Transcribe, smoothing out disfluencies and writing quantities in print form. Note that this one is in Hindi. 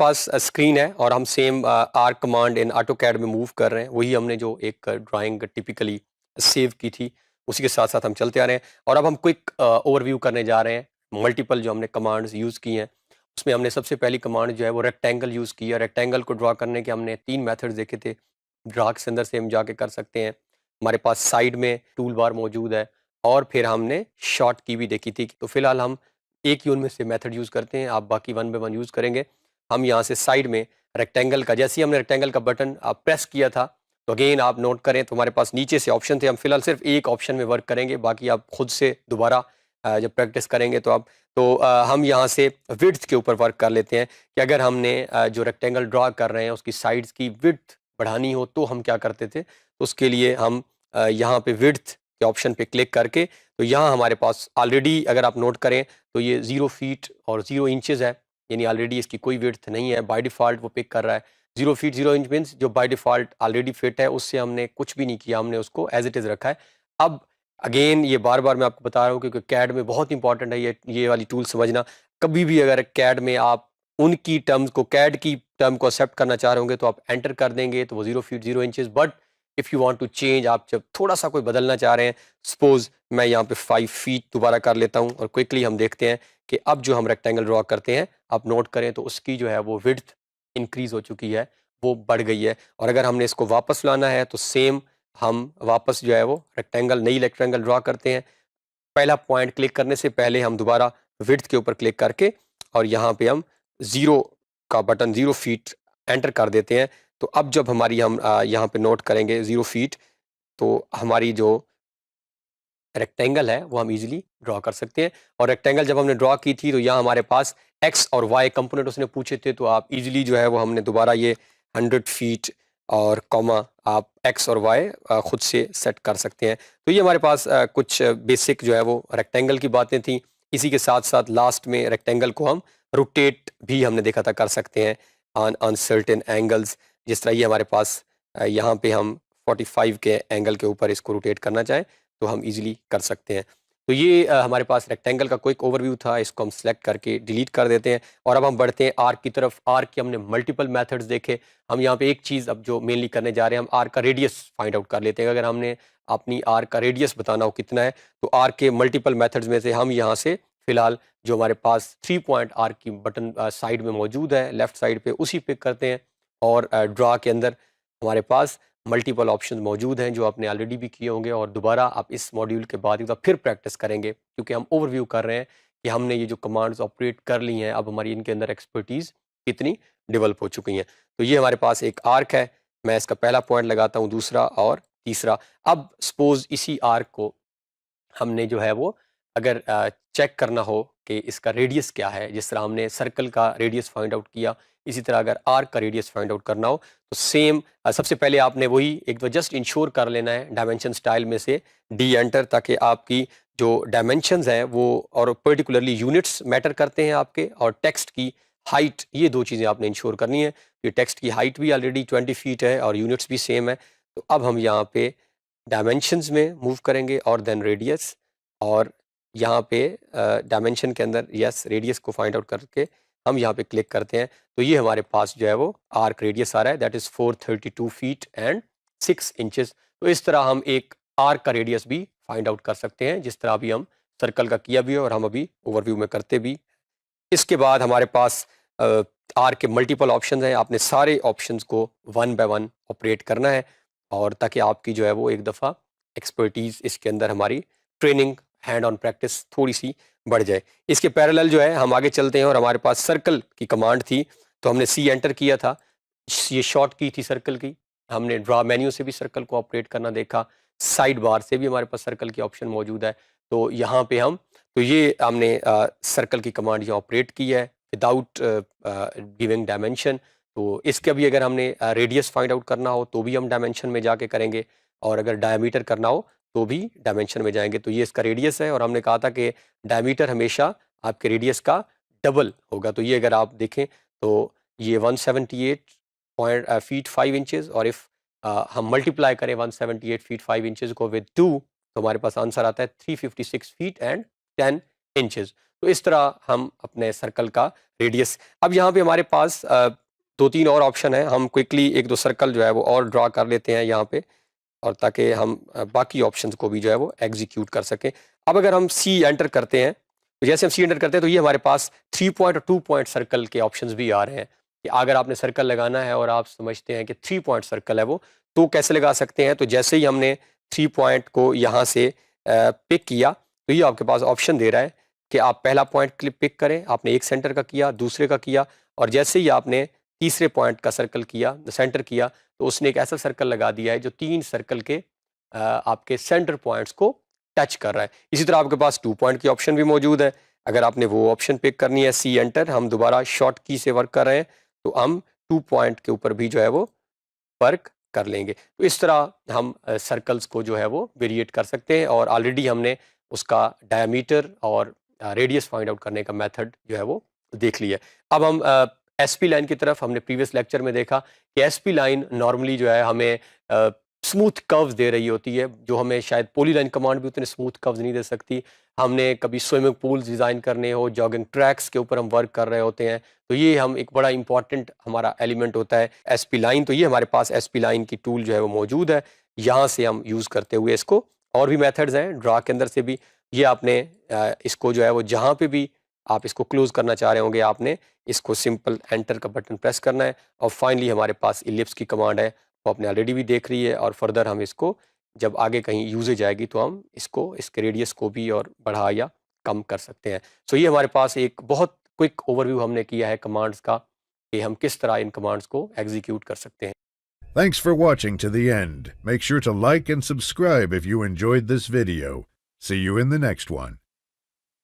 पास स्क्रीन है और हम same R command in AutoCAD में मूव कर रहे हैं। वही हमने जो एक ड्राइंग टिपिकली सेव की थी उसी के साथ साथ हम चलते आ रहे हैं। और अब हम क्विक ओवरव्यू करने जा रहे हैं। मल्टीपल जो हमने कमांड्स यूज़ की हैं उसमें हमने सबसे पहली कमांड जो है वो रेक्टेंगल यूज़ की है। रेक्टेंगल को ड्रा करने के हमने 3 मेथड्स देखे थे। ड्रा के अंदर से हम जाके कर सकते हैं। हमारे पास साइड में टूल बार मौजूद है और फिर हमने शॉर्ट की भी देखी थी। तो फिलहाल हम एक ही उनमें से मेथड यूज़ करते हैं, आप बाकी वन बाय वन यूज़ करेंगे। हम यहाँ से साइड में रेक्टेंगल का, जैसे ही हमने रेक्टेंगल का बटन प्रेस किया था तो अगेन आप नोट करें तो हमारे पास नीचे से ऑप्शन थे। हम फिलहाल सिर्फ एक ऑप्शन में वर्क करेंगे, बाकी आप खुद से दोबारा जब प्रैक्टिस करेंगे तो आप हम यहाँ से विड्थ के ऊपर वर्क कर लेते हैं कि अगर हमने जो रेक्टेंगल ड्रा कर रहे हैं उसकी साइड्स की विड्थ बढ़ानी हो तो हम क्या करते थे। तो उसके लिए हम यहाँ पे विड्थ के ऑप्शन पे क्लिक करके, तो यहाँ हमारे पास ऑलरेडी अगर आप नोट करें तो ये 0 फीट और 0 इंचेस है, यानी ऑलरेडी इसकी कोई विड्थ नहीं है। बाय डिफ़ॉल्ट वो पिक कर रहा है 0 फीट 0 इंच, मीन्स जो बाय डिफ़ॉल्ट ऑलरेडी फिट है उससे हमने कुछ भी नहीं किया, हमने उसको एज़ इट इज़ रखा है। अब अगेन ये बार-बार मैं आपको बता रहा हूँ क्योंकि कैड में बहुत इंपॉर्टेंट है ये वाली टूल समझना। कभी भी अगर कैड में आप उनकी टर्म्स को, कैड की टर्म को एक्सेप्ट करना चाह रहे होंगे तो आप एंटर कर देंगे तो वो 0 feet 0 inches. But if you want to change, आप जब थोड़ा-सा कोई बदलना चाह रहे हैं, सपोज़ मैं यहाँ पे 5 फीट दोबारा कर लेता हूँ और क्विकली हम देखते हैं कि अब जो हम रेक्टेंगल ड्रा करते हैं, आप नोट करें तो उसकी जो है वो विड्थ इंक्रीज़ हो चुकी है, वो बढ़ गई है। और अगर हमने इसको वापस लाना है तो सेम हम वापस जो है वो नई रेक्टेंगल ड्रा करते हैं। पहला पॉइंट क्लिक करने से पहले हम दोबारा विड्थ के ऊपर क्लिक करके और यहाँ पे हम 0 का बटन 0 फीट एंटर कर देते हैं। तो अब जब हमारी हम यहाँ पे नोट करेंगे 0 फीट, तो हमारी जो रेक्टेंगल है वो हम इजीली ड्रा कर सकते हैं। और रेक्टेंगल जब हमने ड्रा की थी तो यहाँ हमारे पास एक्स और वाई कंपोनेंट उसने पूछे थे, तो आप इजीली जो है वो हमने दोबारा ये 100 फीट और कॉमा आप एक्स और वाई खुद से सेट कर सकते हैं। तो ये हमारे पास कुछ बेसिक जो है वो रेक्टेंगल की बातें थी। इसी के साथ साथ लास्ट में रेक्टेंगल को हम रोटेट भी हमने देखा था कर सकते हैं ऑन सर्टेन एंगल्स। जिस तरह ये हमारे पास यहाँ पे हम 45 के एंगल के ऊपर इसको रोटेट करना चाहें तो हम इजीली कर सकते हैं। तो ये हमारे पास रेक्टेंगल का क्विक ओवरव्यू था। इसको हम सेलेक्ट करके डिलीट कर देते हैं और अब हम बढ़ते हैं आर्क की तरफ। आर्क के हमने मल्टीपल मेथड्स देखे। हम यहाँ पे एक चीज़ अब जो मेनली करने जा रहे हैं, हम आर्क का रेडियस फाइंड आउट कर लेते हैं। अगर हमने अपनी आर्क का रेडियस बताना हो कितना है, तो आर्क के मल्टीपल मेथड्स में से हम यहाँ से फिलहाल जो हमारे पास 3 पॉइंट आर्क की बटन साइड में मौजूद है, लेफ्ट साइड पे, उसी पिक करते हैं। और ड्रा के अंदर हमारे पास मल्टीपल ऑप्शन मौजूद हैं जो आपने ऑलरेडी भी किए होंगे और दोबारा आप इस मॉड्यूल के बाद एक बार फिर प्रैक्टिस करेंगे क्योंकि हम ओवरव्यू कर रहे हैं कि हमने ये जो कमांड्स ऑपरेट कर ली हैं, अब हमारी इनके अंदर एक्सपर्टीज़ कितनी डेवलप हो चुकी हैं। तो ये हमारे पास एक आर्क है। मैं इसका पहला पॉइंट लगाता हूँ, दूसरा और तीसरा। अब सपोज़ इसी आर्क को हमने जो है वो अगर चेक करना हो कि इसका रेडियस क्या है, जिस तरह हमने सर्कल का रेडियस फाइंड आउट किया, इसी तरह अगर आर्क का रेडियस फाइंड आउट करना हो तो सेम सबसे पहले आपने वही एक तो जस्ट इंश्योर कर लेना है डायमेंशन स्टाइल में से डी एंटर, ताकि आपकी जो डायमेंशंस हैं वो और पर्टिकुलरली यूनिट्स मैटर करते हैं आपके, और टेक्स्ट की हाइट, ये दो चीज़ें आपने इंश्योर करनी है। ये टेक्स्ट की हाइट भी ऑलरेडी 20 फीट है और यूनिट्स भी सेम है। तो अब हम यहाँ पे डायमेंशंस में मूव करेंगे और देन रेडियस, और यहाँ पे डायमेंशन के अंदर यस रेडियस को फाइंड आउट करके हम यहाँ पे क्लिक करते हैं तो ये हमारे पास जो है वो आर्क रेडियस आ रहा है, that is 432 feet and 6 inches. तो इस तरह हम एक आर्क का रेडियस भी फाइंड आउट कर सकते हैं, जिस तरह अभी हम सर्कल का किया भी है और हम अभी ओवरव्यू में करते भी। इसके बाद हमारे पास आर्क के मल्टीपल ऑप्शन हैं। आपने सारे ऑप्शंस को वन बाय वन ऑपरेट करना है और ताकि आपकी जो है वो एक दफ़ा एक्सपर्टीज़ इसके अंदर हमारी ट्रेनिंग हैंड ऑन प्रैक्टिस थोड़ी सी बढ़ जाए। इसके पैरेलल जो है हम आगे चलते हैं और हमारे पास सर्कल की कमांड थी, तो हमने सी एंटर किया था। ये शॉर्ट की थी सर्कल की। हमने ड्रा मेन्यू से भी सर्कल को ऑपरेट करना देखा, साइड बार से भी हमारे पास सर्कल की ऑप्शन मौजूद है। तो यहाँ पे हम तो ये हमने सर्कल की कमांड यहाँ ऑपरेट की है विदाउट गिविंग डायमेंशन। तो इसका भी अगर हमने रेडियस फाइंड आउट करना हो तो भी हम डायमेंशन में जाके करेंगे, और अगर डायमीटर करना हो तो भी डायमेंशन में जाएंगे। तो ये इसका रेडियस है और हमने कहा था कि डायमीटर हमेशा आपके रेडियस का डबल होगा। तो ये अगर आप देखें तो ये 178 पॉइंट फीट 5 इंचेस, और इफ़ हम मल्टीप्लाई करें 178 फीट 5 इंचेस को विद 2 तो हमारे पास आंसर आता है 356 फीट एंड 10 इंचेस। तो इस तरह हम अपने सर्कल का रेडियस, अब यहाँ पे हमारे पास 2-3 और ऑप्शन है, हम क्विकली 1-2 सर्कल जो है वो और ड्रा कर लेते हैं यहाँ पे, और ताकि हम बाकी ऑप्शंस को भी जो है वो एग्जीक्यूट कर सकें। अब अगर हम सी एंटर करते हैं, तो जैसे हम सी एंटर करते हैं तो ये हमारे पास 3 पॉइंट और 2 पॉइंट सर्कल के ऑप्शंस भी आ रहे हैं कि अगर आपने सर्कल लगाना है और आप समझते हैं कि 3 पॉइंट सर्कल है वो, तो कैसे लगा सकते हैं। तो जैसे ही हमने 3 पॉइंट को यहाँ से पिक किया, तो ये आपके पास ऑप्शन दे रहा है कि आप पहला पॉइंट क्लिक पिक करें। आपने एक सेंटर का किया, दूसरे का किया, और जैसे ही आपने तीसरे पॉइंट का सर्कल किया, सेंटर किया, तो उसने एक ऐसा सर्कल लगा दिया है जो 3 सर्कल के आपके सेंटर पॉइंट्स को टच कर रहा है। इसी तरह आपके पास 2 पॉइंट की ऑप्शन भी मौजूद है। अगर आपने वो ऑप्शन पिक करनी है, सी एंटर, हम दोबारा शॉर्ट की से वर्क कर रहे हैं, तो हम 2 पॉइंट के ऊपर भी जो है वो वर्क कर लेंगे। तो इस तरह हम सर्कल्स को जो है वो वेरिएट कर सकते हैं, और ऑलरेडी हमने उसका डायमीटर और रेडियस फाइंड आउट करने का मेथड जो है वो देख लिया। अब हम एसपी लाइन की तरफ, हमने प्रीवियस लेक्चर में देखा कि एसपी लाइन नॉर्मली जो है हमें स्मूथ कर्व्स दे रही होती है, जो हमें शायद पॉलीलाइन कमांड भी उतने स्मूथ कर्व्स नहीं दे सकती। हमने कभी स्विमिंग पूल्स डिज़ाइन करने हो, जॉगिंग ट्रैक्स के ऊपर हम वर्क कर रहे होते हैं, तो ये हम एक बड़ा इंपॉर्टेंट हमारा एलिमेंट होता है एसपी लाइन। तो ये हमारे पास एसपी लाइन की टूल जो है वो मौजूद है, यहाँ से हम यूज़ करते हुए इसको, और भी मेथड्स हैं ड्रा के अंदर से भी, ये आपने इसको जो है वो जहाँ पे भी आप इसको क्लोज करना चाह रहे होंगे, आपने इसको सिंपल एंटर का बटन प्रेस करना है, और फाइनली हमारे पास इलिप्स की कमांड है, वो आपने ऑलरेडी भी देख रही है, और फर्दर हम इसको जब आगे कहीं यूजेज आएगी तो हम इसको, इसके रेडियस को भी और बढ़ा या कम कर सकते हैं। सो ये हमारे पास एक बहुत क्विक ओवरव्यू हमने किया है कमांड्स का, कि हम किस तरह इन कमांड्स को एग्जीक्यूट कर सकते हैं। Thanks for watching to the end. Make sure to like and subscribe if you enjoyed this video. See you in the next one.